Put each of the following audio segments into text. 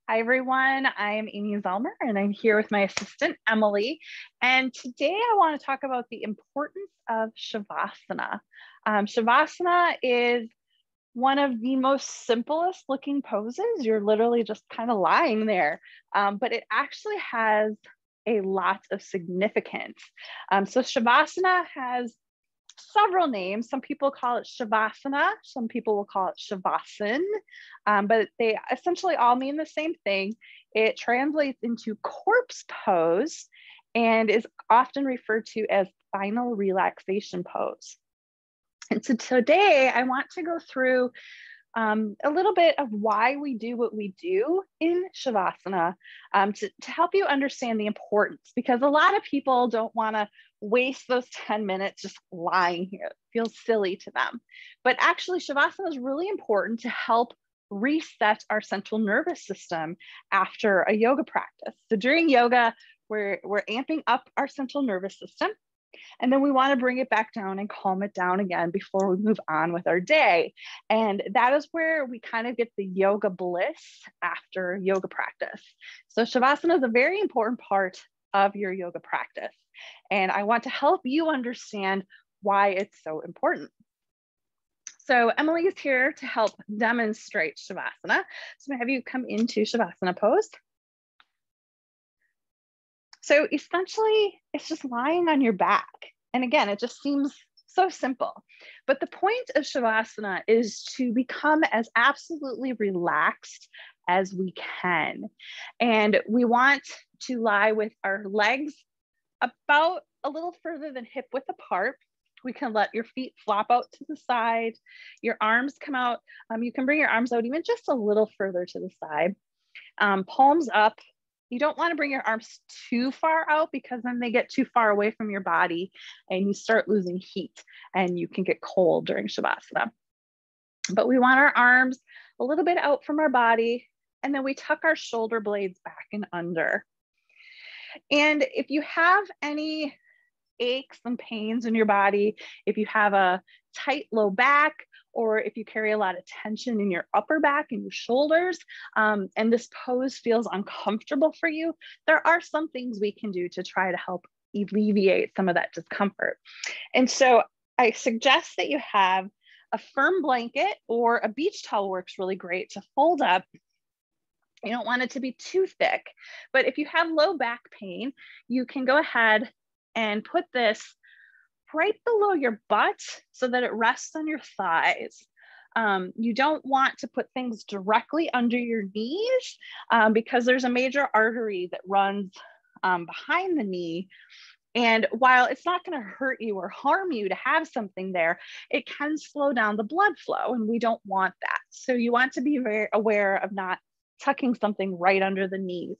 Hi, everyone. I'm Amy Zellmer, and I'm here with my assistant, Emily. And today I want to talk about the importance of Shavasana. Shavasana is one of the most simplest looking poses. You're literally just kind of lying there, but it actually has a lot of significance. So Shavasana has several names. Some people call it Shavasana, some people will call it Shavasana, but they essentially all mean the same thing. It translates into corpse pose and is often referred to as final relaxation pose. And so today I want to go through a little bit of why we do what we do in Shavasana to help you understand the importance, because a lot of people don't want to waste those 10 minutes just lying here. It feels silly to them. But actually, Shavasana is really important to help reset our central nervous system after a yoga practice. So during yoga, we're amping up our central nervous system. And then we want to bring it back down and calm it down again before we move on with our day. And that is where we kind of get the yoga bliss after yoga practice. So Shavasana is a very important part of your yoga practice. And I want to help you understand why it's so important. So Emily is here to help demonstrate Shavasana. So I have you come into Shavasana pose. So essentially, it's just lying on your back. And again, it just seems so simple. But the point of Shavasana is to become as absolutely relaxed as we can. And we want to lie with our legs about a little further than hip width apart. We can let your feet flop out to the side, your arms come out. You can bring your arms out even just a little further to the side. Palms up. You don't want to bring your arms too far out because then they get too far away from your body and you start losing heat and you can get cold during Shavasana. But we want our arms a little bit out from our body, and then we tuck our shoulder blades back and under. And if you have any aches and pains in your body, if you have a tight low back, or if you carry a lot of tension in your upper back and your shoulders, and this pose feels uncomfortable for you, there are some things we can do to try to help alleviate some of that discomfort. And so I suggest that you have a firm blanket, or a beach towel works really great to fold up. You don't want it to be too thick, but if you have low back pain, you can go ahead and put this right below your butt so that it rests on your thighs. You don't want to put things directly under your knees because there's a major artery that runs behind the knee. And while it's not going to hurt you or harm you to have something there, it can slow down the blood flow, and we don't want that. So you want to be very aware of not tucking something right under the knees.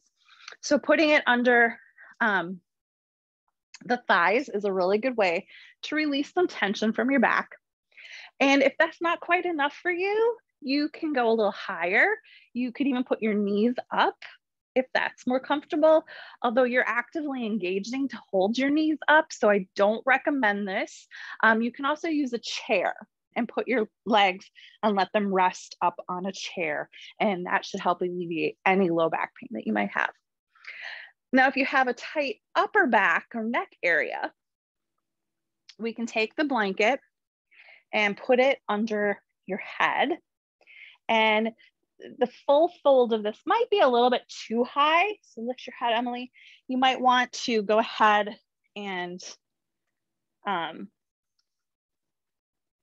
So putting it under the thighs is a really good way to release some tension from your back. And if that's not quite enough for you, you can go a little higher. You could even put your knees up if that's more comfortable, although you're actively engaging to hold your knees up, so I don't recommend this. You can also use a chair and put your legs and let them rest up on a chair, and that should help alleviate any low back pain that you might have. Now, if you have a tight upper back or neck area, we can take the blanket and put it under your head. And the full fold of this might be a little bit too high. So lift your head, Emily. You might want to go ahead and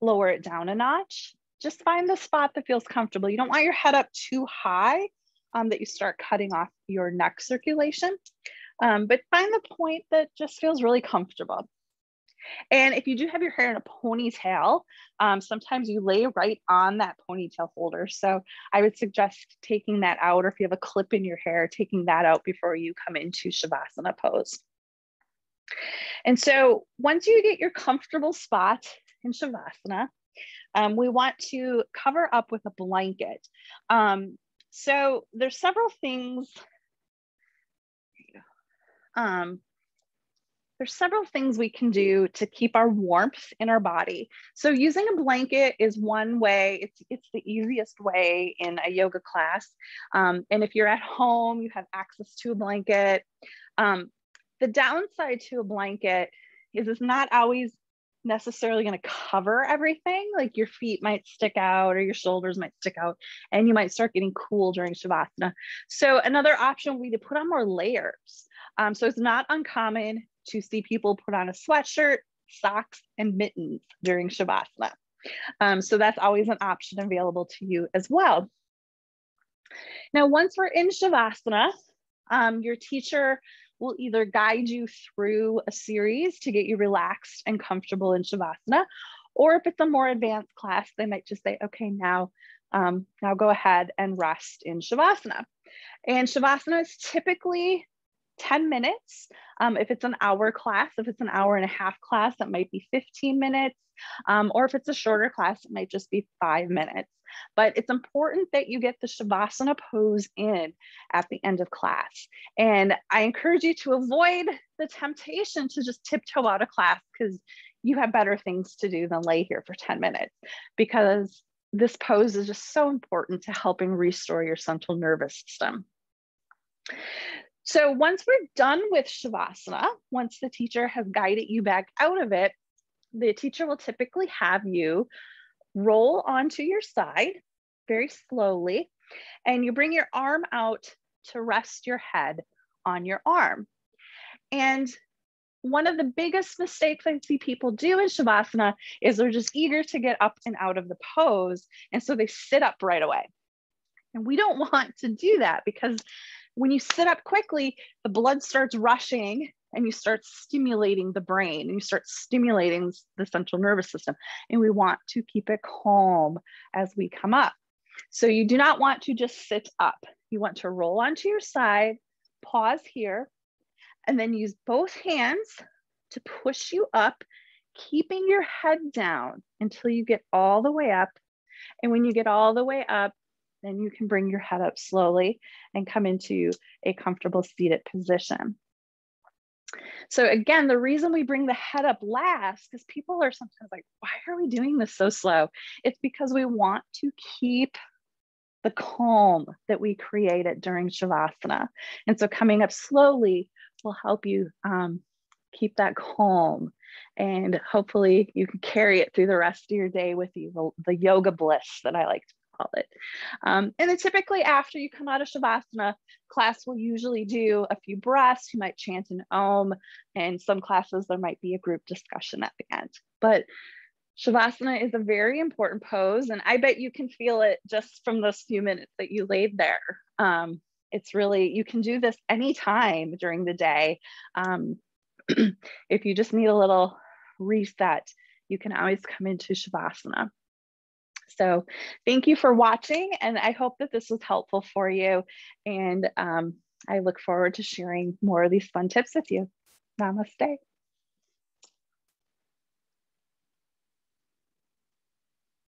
lower it down a notch. Just find the spot that feels comfortable. You don't want your head up too high that you start cutting off your neck circulation, but find the point that just feels really comfortable. And if you do have your hair in a ponytail, sometimes you lay right on that ponytail holder. So I would suggest taking that out, or if you have a clip in your hair, taking that out before you come into Shavasana pose. And so once you get your comfortable spot in Shavasana, we want to cover up with a blanket. So there's several things. there's several things we can do to keep our warmth in our body. So using a blanket is one way. It's the easiest way in a yoga class. And if you're at home, you have access to a blanket. The downside to a blanket is it's not always necessarily going to cover everything. Like your feet might stick out or your shoulders might stick out, and you might start getting cool during Shavasana. So another option would be to put on more layers. So it's not uncommon to see people put on a sweatshirt, socks, and mittens during Shavasana. So that's always an option available to you as well. Now, once we're in Shavasana, your teacher will either guide you through a series to get you relaxed and comfortable in Shavasana, or if it's a more advanced class, they might just say, okay, now go ahead and rest in Shavasana. And Shavasana is typically 10 minutes. If it's an hour class, if it's an hour and a half class, that might be 15 minutes. Or if it's a shorter class, it might just be 5 minutes. But it's important that you get the Shavasana pose in at the end of class. And I encourage you to avoid the temptation to just tiptoe out of class, because you have better things to do than lay here for 10 minutes, because this pose is just so important to helping restore your central nervous system. So once we're done with Shavasana, once the teacher has guided you back out of it, the teacher will typically have you roll onto your side very slowly, and you bring your arm out to rest your head on your arm. And one of the biggest mistakes I see people do in Shavasana is they're just eager to get up and out of the pose, and so they sit up right away. And we don't want to do that, because when you sit up quickly, the blood starts rushing and you start stimulating the brain and you start stimulating the central nervous system. And we want to keep it calm as we come up. So you do not want to just sit up. You want to roll onto your side, pause here, and then use both hands to push you up, keeping your head down until you get all the way up. And when you get all the way up, then you can bring your head up slowly and come into a comfortable seated position. So again, the reason we bring the head up last, because people are sometimes like, why are we doing this so slow? It's because we want to keep the calm that we created during Shavasana. And so coming up slowly will help you keep that calm. And hopefully you can carry it through the rest of your day with you, the yoga bliss that I like to call it. And then typically after you come out of Shavasana, class will usually do a few breaths. You might chant an Om, and some classes there might be a group discussion at the end. But Shavasana is a very important pose, and I bet you can feel it just from those few minutes that you laid there. It's really, you can do this anytime during the day. If you just need a little reset, you can always come into Shavasana. So thank you for watching, and I hope that this was helpful for you. And I look forward to sharing more of these fun tips with you. Namaste.